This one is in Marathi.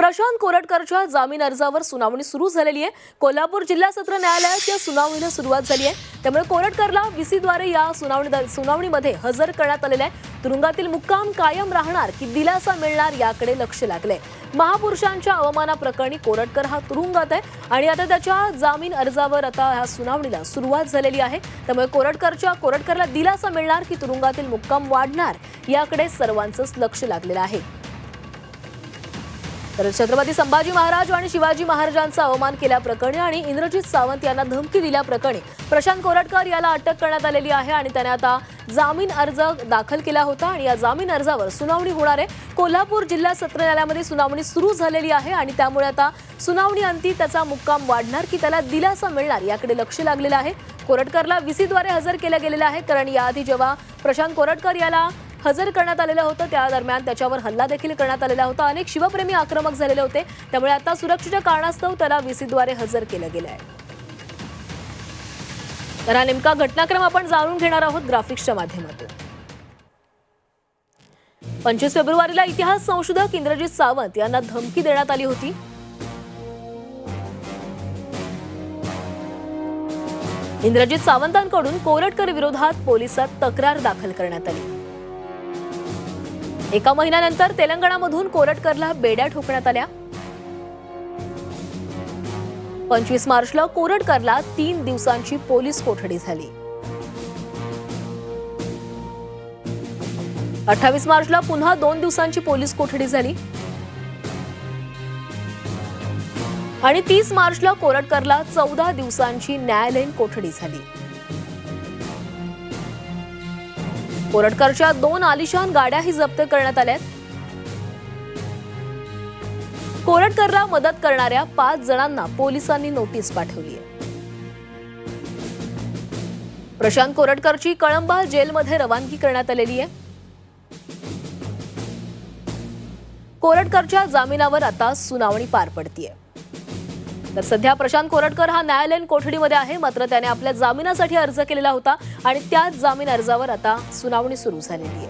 प्रशांत कोरटकरच्या जामीन अर्जावर सुनावणी सुरू झालेली आहे। कोल्हापूर जिल्हा सत्र न्यायालयाच्या सुनावणीला सुरुवात झाली आहे। त्यामुळे कोरटकरला व्हीसीद्वारे या सुनावणीमध्ये हजर करण्यात आलेले आहे। तुरुंगातील मुक्काम कायम राहणार की दिलासा मिळणार याकडे लक्ष लागले। महापुरुषांच्या अवमानाप्रकरणी कोरटकर हा तुरुंगात आहे आणि आता त्याच्या जामीन अर्जावर आता ह्या सुनावणीला सुरुवात झालेली आहे। त्यामुळे कोरटकरला दिलासा मिळणार की तुरुंगातील मुक्काम वाढणार याकडे सर्वांचंच लक्ष लागलेलं आहे। तर छत्रपती संभाजी महाराज आणि शिवाजी महाराजांचा अवमान केल्याप्रकरणी आणि इंद्रजित सावंत यांना धमकी दिल्याप्रकरणी प्रशांत कोरटकर याला अटक करण्यात आलेली आहे आणि त्याने आता जामीन अर्ज दाखल केला होता आणि या जामीन अर्जावर सुनावणी होणार आहे। कोल्हापूर जिल्हा सत्र न्यायालयामध्ये सुनावणी सुरू झालेली आहे आणि त्यामुळे आता सुनावणी अंती त्याचा मुक्काम वाढणार की त्याला दिलासा मिळणार याकडे लक्ष लागलेलं आहे। कोरटकरला व्हीसीद्वारे हजर केलं गेलेलं आहे, कारण याआधी जेव्हा प्रशांत कोरटकर याला हजर करण्यात आलेलं होतं त्या दरम्यान त्याच्यावर हल्ला देखील करण्यात आलेला होता। अनेक शिवप्रेमी आक्रमक झालेले होते, त्यामुळे आता सुरक्षेच्या कारणास्तव त्याला व्हीसीद्वारे हजर केलं गेलं आहे। तर हा नेमका घटनाक्रम आपण जाणून घेणार आहोत ग्राफिक्सच्या माध्यमातून। 25 फेब्रुवारीला इतिहास संशोधक इंद्रजित सावंत यांना धमकी देण्यात आली होती। इंद्रजित सावंतांकडून कोरटकर विरोधात पोलिसात तक्रार दाखल करण्यात आली। एका महिन्यानंतर तेलंगणामधून कोरटकरला बेड्या ठोकण्यात आल्या। 25 मार्चला कोरटकरला 3 दिवसांची पोलीस कोठडी झाली। 28 मार्चला पुन्हा 2 दिवसांची पोलीस कोठडी झाली आणि 30 मार्चला कोरटकरला 14 दिवसांची न्यायालयीन कोठडी झाली। कोरटकरच्या 2 आलिशान गाड्याही जप्त करण्यात आल्या। कोरटकरला मदत करणाऱ्या 5 जणांना पोलिसांनी नोटीस पाठवली आहे। प्रशांत कोरटकरची कळंबा जेलमध्ये रवानगी करण्यात आलेली आहे। कोरटकरच्या जामिनावर आता सुनावणी पार पडतीये। तर सध्या प्रशांत कोरटकर हा न्यायालयीन कोठडीमध्ये आहे, मात्र त्याने आपल्या जामिनासाठी अर्ज केलेला होता आणि त्याच जामीन अर्जावर आता सुनावणी सुरू झालेली आहे।